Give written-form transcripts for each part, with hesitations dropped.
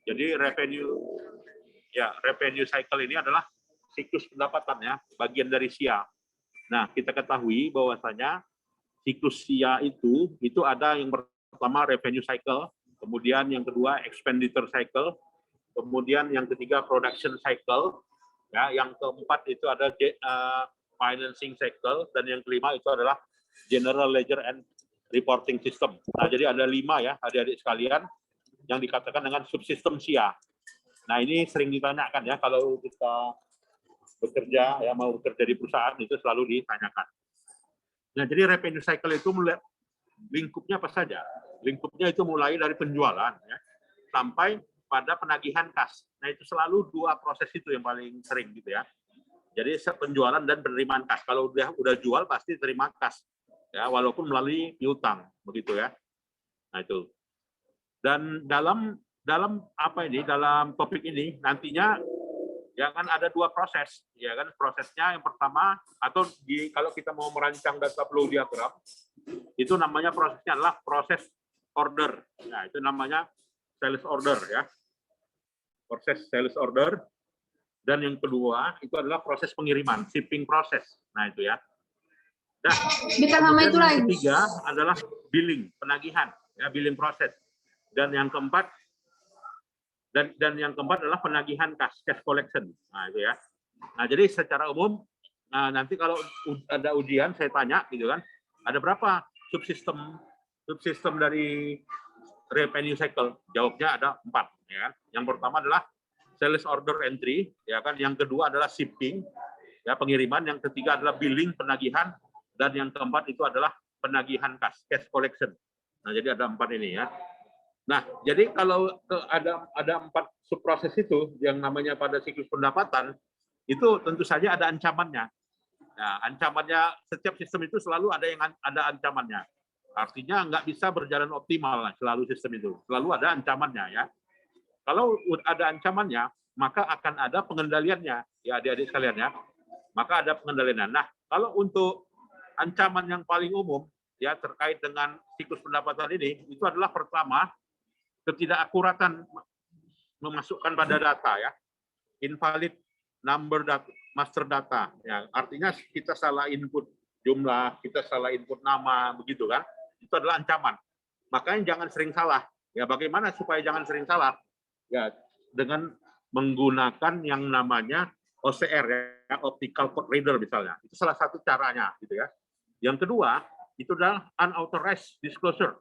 Jadi revenue cycle ini adalah siklus pendapatan ya, bagian dari SIA. Nah, kita ketahui bahwasanya siklus SIA itu ada yang pertama revenue cycle, kemudian yang kedua expenditure cycle, kemudian yang ketiga production cycle, ya, yang keempat itu ada financing cycle, dan yang kelima itu adalah general ledger and reporting system. Nah, jadi ada 5 ya, adik-adik sekalian, yang dikatakan dengan subsistem SIA. Nah, ini sering ditanyakan ya, kalau kita bekerja, ya mau bekerja di perusahaan, itu selalu ditanyakan. Nah, jadi revenue cycle itu mulai lingkupnya apa saja? Lingkupnya itu mulai dari penjualan ya, sampai pada penagihan kas. Nah, itu selalu 2 proses itu yang paling sering gitu ya. Jadi penjualan dan penerimaan kas. Kalau udah jual pasti terima kas. Ya, walaupun melalui piutang, begitu ya. Nah, itu. Dan dalam apa ini? Dalam topik ini nantinya ya kan ada 2 proses, ya kan. Prosesnya yang pertama, atau kalau kita mau merancang data flow diagram, itu namanya prosesnya adalah proses order. Nah, itu namanya sales order ya. Proses sales order. Dan yang kedua itu adalah proses pengiriman, shipping proses. Nah, itu ya. Nah, kemudian yang ketiga adalah billing, penagihan, ya, billing proses. Dan yang keempat adalah penagihan cash collection. Nah, itu ya. Nah, jadi secara umum nanti kalau ada ujian saya tanya gitu kan, ada berapa subsistem dari revenue cycle? Jawabnya ada 4 ya kan. Yang pertama adalah sales order entry, ya kan. Yang kedua adalah shipping, ya, pengiriman. Yang ketiga adalah billing, penagihan, dan yang keempat itu adalah penagihan cash collection. Nah, jadi ada 4 ini ya. Nah, jadi kalau ada 4 subproses itu yang namanya pada siklus pendapatan, itu tentu saja ada ancamannya. Nah, ancamannya setiap sistem itu selalu ada ancamannya. Artinya nggak bisa berjalan optimal selalu sistem itu. Selalu ada ancamannya ya. Kalau ada ancamannya, maka akan ada pengendaliannya, ya adik-adik sekalian ya. Maka ada pengendaliannya. Nah, kalau untuk ancaman yang paling umum ya terkait dengan siklus pendapatan ini, itu adalah pertama, ketidakakuratan memasukkan pada data ya. Invalid number data, master data ya. Artinya kita salah input jumlah, kita salah input nama, begitu kan. Itu adalah ancaman. Makanya jangan sering salah. Ya, bagaimana supaya jangan sering salah? Ya, dengan menggunakan yang namanya OCR ya, optical code reader misalnya. Itu salah satu caranya gitu ya. Yang kedua, itu adalah unauthorized disclosure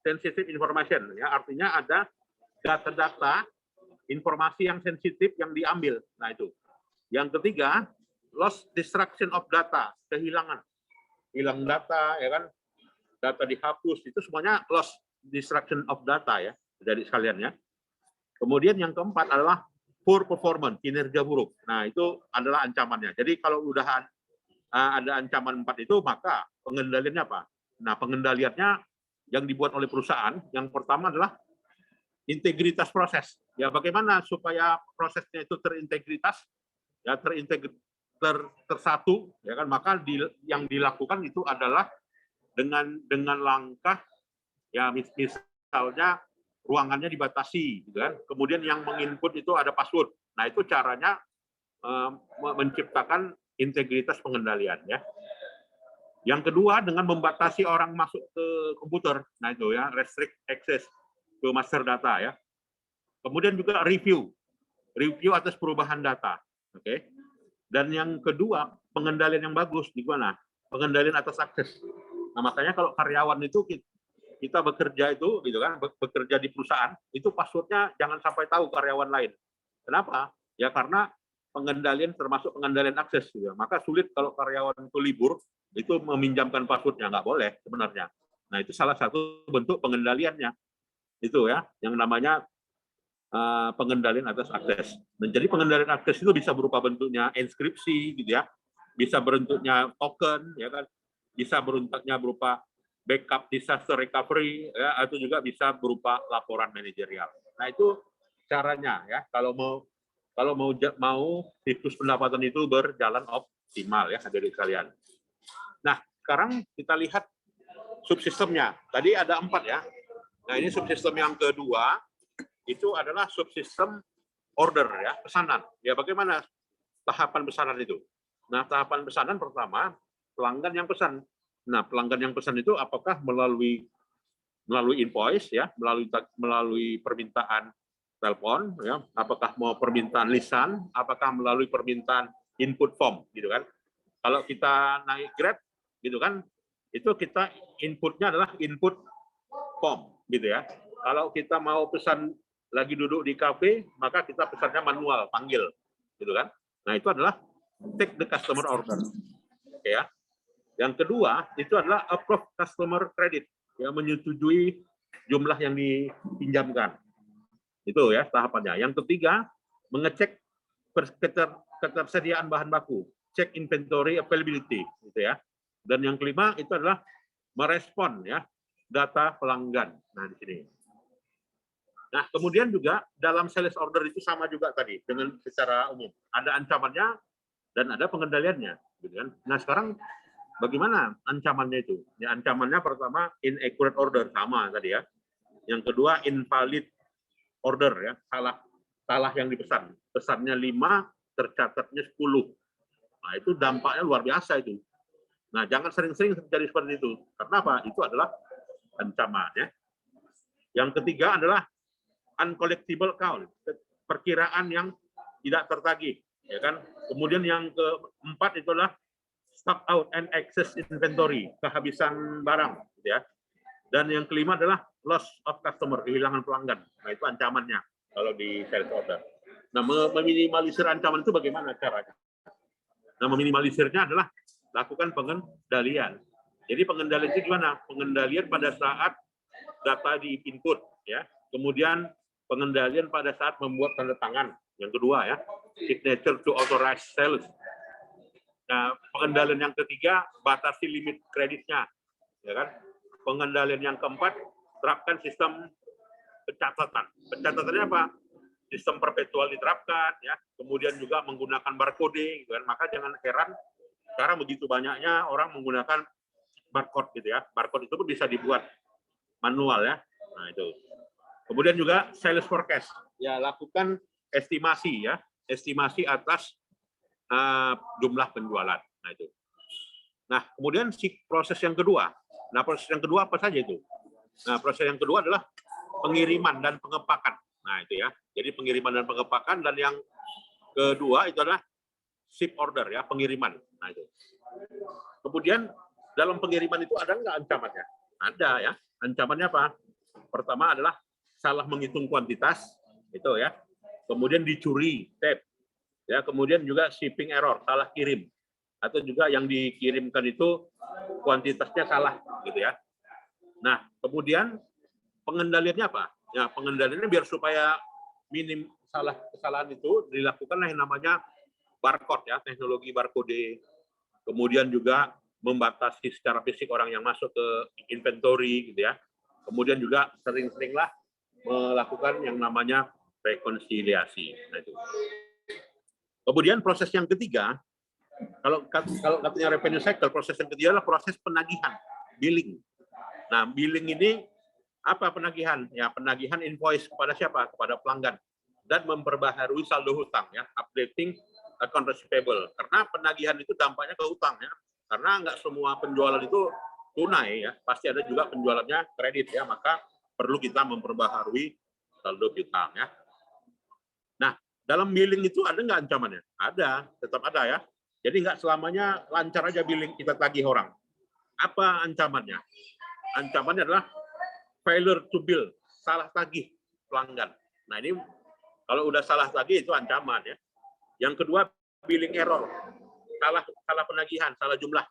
sensitive information ya, artinya ada data-data informasi yang sensitif yang diambil. Nah, itu. Yang ketiga, loss destruction of data, kehilangan. Hilang data ya kan. Data dihapus, itu semuanya loss destruction of data ya, dari sekalian ya. Kemudian yang keempat adalah poor performance, kinerja buruk. Nah, itu adalah ancamannya. Jadi kalau udah ada ancaman 4 itu, maka pengendaliannya apa? Nah, pengendaliannya yang dibuat oleh perusahaan, yang pertama adalah integritas proses. Ya, bagaimana supaya prosesnya itu terintegritas, ya tersatu, ya kan? Maka yang dilakukan itu adalah dengan langkah, ya misalnya ruangannya dibatasi, gitu kan. Kemudian yang menginput itu ada password. Nah, itu caranya menciptakan integritas pengendalian ya. Yang kedua dengan membatasi orang masuk ke komputer. Nah, itu ya, restrict access ke master data ya. Kemudian juga review atas perubahan data. Oke. Dan yang kedua, pengendalian yang bagus di mana? Pengendalian atas akses. Nah, makanya kalau karyawan itu kita bekerja itu gitu kan, bekerja di perusahaan, itu passwordnya jangan sampai tahu karyawan lain. Kenapa? Ya karena pengendalian termasuk pengendalian akses gitu. Maka sulit kalau karyawan itu libur, itu meminjamkan passwordnya, nggak boleh sebenarnya. Nah, itu salah satu bentuk pengendaliannya. Itu ya, yang namanya pengendalian atas akses. Dan jadi pengendalian akses itu bisa berupa bentuknya inskripsi gitu ya. Bisa bentuknya token ya kan. Bisa bentuknya berupa backup disaster recovery ya, atau juga bisa berupa laporan manajerial. Nah, itu caranya ya kalau mau siklus pendapatan itu berjalan optimal ya hadirin sekalian. Nah, sekarang kita lihat subsistemnya. Tadi ada 4 ya. Nah, ini subsistem yang kedua. itu adalah subsistem order ya, pesanan. Ya bagaimana tahapan pesanan itu? Nah, tahapan pesanan pertama pelanggan yang pesan. Nah, pelanggan yang pesan itu apakah melalui invoice ya, melalui permintaan telepon ya, apakah mau permintaan lisan, apakah melalui permintaan input form gitu kan. Kalau kita naik Grab gitu kan, itu kita inputnya adalah input form gitu ya. Kalau kita mau pesan lagi duduk di kafe, maka kita pesannya manual, panggil gitu kan. Nah, itu adalah take the customer order. Oke ya. Yang kedua, itu adalah approve customer credit, ya, menyetujui jumlah yang dipinjamkan. Itu ya tahapannya. Yang ketiga, mengecek ketersediaan bahan baku, cek inventory availability, gitu ya. Dan yang kelima itu adalah merespon ya data pelanggan. Nah, di sini. Nah, kemudian juga dalam sales order itu sama juga tadi dengan secara umum. Ada ancamannya dan ada pengendaliannya, gitu kan. Nah, sekarang bagaimana ancamannya itu? Ya, ancamannya pertama inaccurate order, sama tadi ya. Yang kedua invalid order ya, salah yang dipesan. Pesannya 5, tercatatnya 10. Nah, itu dampaknya luar biasa itu. Nah, jangan sering-sering terjadi seperti itu. Karena apa? Itu adalah ancaman ya. Yang ketiga adalah uncollectible account, perkiraan yang tidak tertagih, ya kan? Kemudian yang keempat itu adalah stock out and excess inventory, kehabisan barang, gitu ya. Dan yang kelima adalah loss of customer, kehilangan pelanggan. Nah, itu ancamannya kalau di sales order. Nah, meminimalisir ancaman itu bagaimana caranya? Nah, meminimalisirnya adalah lakukan pengendalian. Jadi pengendalian itu gimana? Pengendalian pada saat data di input, ya. Kemudian pengendalian pada saat membuat tanda tangan. Yang kedua ya, signature to authorized sales. Nah, pengendalian yang ketiga, batasi limit kreditnya, ya kan? Pengendalian yang keempat, terapkan sistem pencatatan. Pencatatannya apa? Sistem perpetual diterapkan, ya. Kemudian juga menggunakan barcode, gitu kan? Maka jangan heran sekarang begitu banyaknya orang menggunakan barcode, gitu ya. Barcode itu pun bisa dibuat manual ya. Nah, itu. Kemudian juga sales forecast, ya, lakukan estimasi ya, estimasi atas jumlah penjualan. Nah, itu. Nah, kemudian si proses yang kedua. Nah, proses yang kedua apa saja itu? Nah, proses yang kedua adalah pengiriman dan pengepakan. Nah, itu ya. Jadi pengiriman dan pengepakan, dan yang kedua itu adalah ship order ya, pengiriman. Nah, itu. Kemudian dalam pengiriman itu ada nggak ancamannya? Ada ya. Ancamannya apa? Pertama adalah salah menghitung kuantitas, itu ya. Kemudian dicuri tape, ya. Kemudian juga shipping error, salah kirim, atau juga yang dikirimkan itu kuantitasnya salah, gitu ya. Nah, kemudian pengendaliannya apa? Ya, pengendaliannya biar supaya minim kesalahan itu dilakukan yang namanya barcode ya, teknologi barcode. Kemudian juga membatasi secara fisik orang yang masuk ke inventory, gitu ya. Kemudian juga sering-seringlah melakukan yang namanya rekonsiliasi. Nah, itu. Kemudian proses yang ketiga, kalau katanya revenue cycle, proses yang ketiga adalah proses penagihan, billing. Nah, billing ini apa penagihan? Ya, penagihan invoice kepada siapa? Kepada pelanggan, dan memperbaharui saldo hutang ya, updating account receivable. Karena penagihan itu dampaknya ke hutang ya. Karena nggak semua penjualan itu tunai ya, pasti ada juga penjualannya kredit ya, maka perlu kita memperbaharui saldo hutang ya. Nah, dalam billing itu ada nggak ancamannya? Ada, tetap ada ya. Jadi nggak selamanya lancar aja billing kita tagih orang. Apa ancamannya? Ancamannya adalah failure to bill, salah tagih pelanggan. Nah, ini kalau udah salah tagih itu ancaman ya. Yang kedua, billing error, salah penagihan, salah jumlah.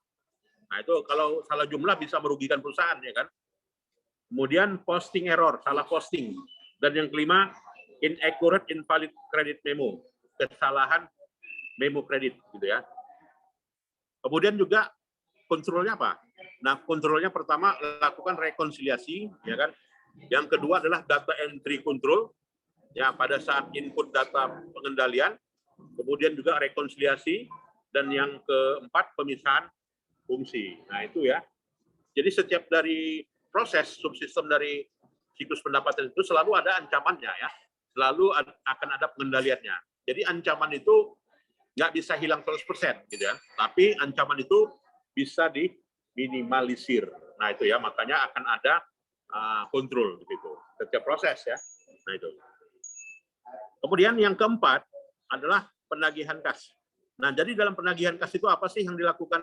Nah, itu kalau salah jumlah bisa merugikan perusahaan ya kan. Kemudian posting error, salah posting. Dan yang kelima, inaccurate invalid credit memo, kesalahan memo kredit gitu ya. Kemudian juga kontrolnya apa? Nah, kontrolnya pertama lakukan rekonsiliasi ya kan. Yang kedua adalah data entry control ya, pada saat input data pengendalian. Kemudian juga rekonsiliasi, dan yang keempat pemisahan fungsi. Nah, itu ya. Jadi setiap dari proses subsistem dari siklus pendapatan itu selalu ada ancamannya ya, selalu akan ada pengendaliannya. Jadi ancaman itu nggak bisa hilang 100% gitu ya, tapi ancaman itu bisa diminimalisir. Nah itu ya, makanya akan ada kontrol gitu setiap proses ya. Nah itu. Kemudian yang keempat adalah penagihan kas. Nah jadi dalam penagihan kas itu apa sih yang dilakukan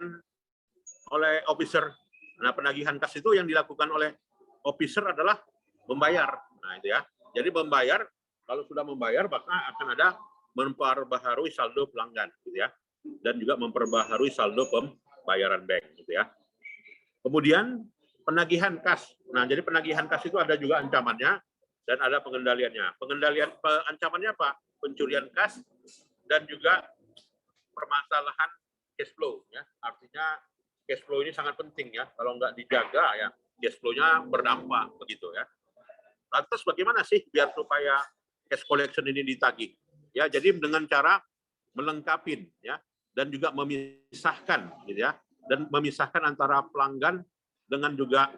oleh officer? Nah penagihan kas itu yang dilakukan oleh officer adalah membayar. Nah itu ya. Jadi membayar, kalau sudah membayar maka akan ada memperbaharui saldo pelanggan gitu ya, dan juga memperbaharui saldo pembayaran bank gitu ya. Kemudian penagihan kas. Nah, jadi penagihan kas itu ada juga ancamannya dan ada pengendaliannya. Pengendalian ancamannya apa? Pencurian kas dan juga permasalahan cash flow ya. Artinya cash flow ini sangat penting ya. Kalau nggak dijaga ya cash flow-nya berdampak begitu ya. Lantas bagaimana sih biar supaya cash collection ini ditagih? Ya, jadi dengan cara melengkapi ya, dan juga memisahkan gitu ya, dan memisahkan antara pelanggan dengan juga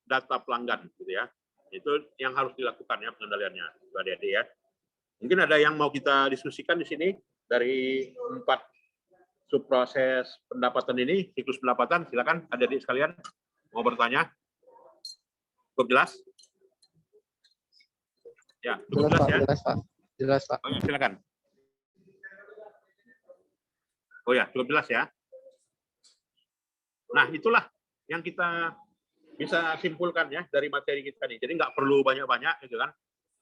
data pelanggan gitu ya. Itu yang harus dilakukan ya pengendaliannya, Mbak Dede ya. Mungkin ada yang mau kita diskusikan di sini dari 4 subproses pendapatan ini, siklus pendapatan, silakan adik-adik sekalian mau bertanya. Cukup jelas? Ya, cukup jelas, ya. Jelas, Pak. Jelas, Pak. Oh, ya, silakan. Oh ya, cukup jelas ya. Nah, itulah yang kita bisa simpulkan ya dari materi kita nih. Jadi nggak perlu banyak-banyak gitu kan.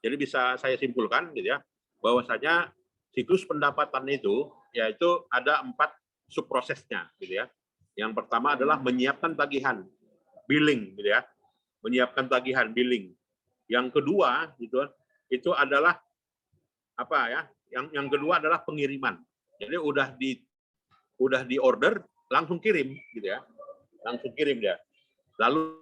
Jadi bisa saya simpulkan gitu ya, bahwasanya siklus pendapatan itu yaitu ada 4 subprosesnya gitu ya. Yang pertama adalah menyiapkan tagihan, billing gitu ya. Menyiapkan tagihan, billing. Yang kedua gitu, itu adalah apa ya? Yang kedua adalah pengiriman. Jadi udah di order langsung kirim gitu ya. Langsung kirim dia. Lalu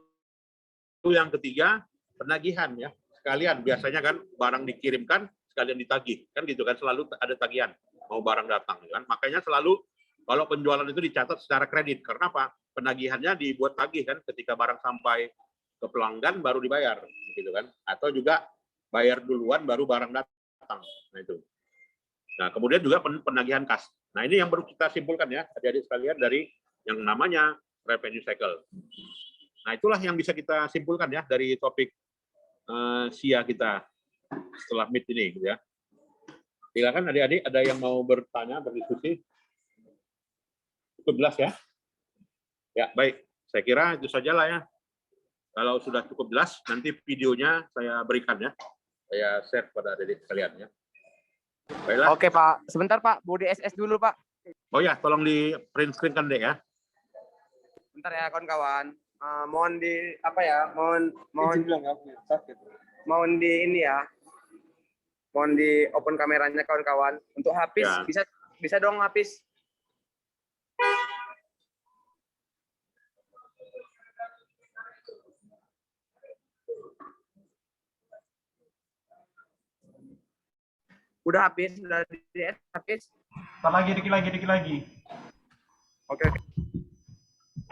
yang ketiga penagihan ya. Sekalian biasanya kan barang dikirimkan sekalian ditagih. Kan gitu kan, selalu ada tagihan mau barang datang kan. Makanya selalu kalau penjualan itu dicatat secara kredit. Karena apa? Penagihannya dibuat tagih kan, ketika barang sampai ke pelanggan baru dibayar gitu kan. Atau juga bayar duluan baru barang datang. Nah itu. Nah, kemudian juga penagihan kas. Nah, ini yang perlu kita simpulkan ya, adik-adik sekalian, dari yang namanya revenue cycle. Nah, itulah yang bisa kita simpulkan ya dari topik SIA kita setelah meet ini gitu ya. Silakan adik-adik, ada yang mau bertanya, berdiskusi? Cukup jelas ya? Ya, baik. Saya kira itu sajalah ya. Kalau sudah cukup jelas, nanti videonya saya berikan ya. Saya share pada adik-adik sekalian ya. Baiklah. Oke Pak, sebentar Pak, mau di SS dulu Pak. Oh ya, tolong di print screen kan dek ya. Bentar ya kawan-kawan. Mohon di apa ya? Mohon di ini ya. Mohon di open kameranya kawan-kawan. Untuk Hafiz ya. bisa dong Hafiz. Udah habis, udah di habis. Dikit lagi. Oke.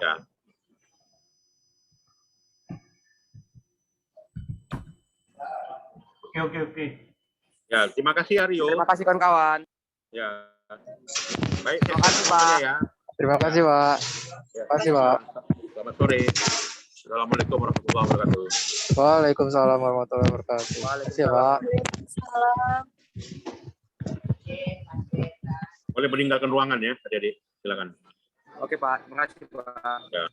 Ya. Oke. Ya, terima kasih Aryo. Terima kasih kawan-kawan. Ya. Baik, terima kasih Pak. Ya. Terima kasih Pak. Ya, Terima kasih Pak. Selamat sore. Assalamualaikum warahmatullahi wabarakatuh. Waalaikumsalam warahmatullahi wabarakatuh. Terima kasih ya Pak. Boleh meninggalkan ruangan ya, adik-adik. Silakan. Oke Pak, terima kasih Pak. Ya.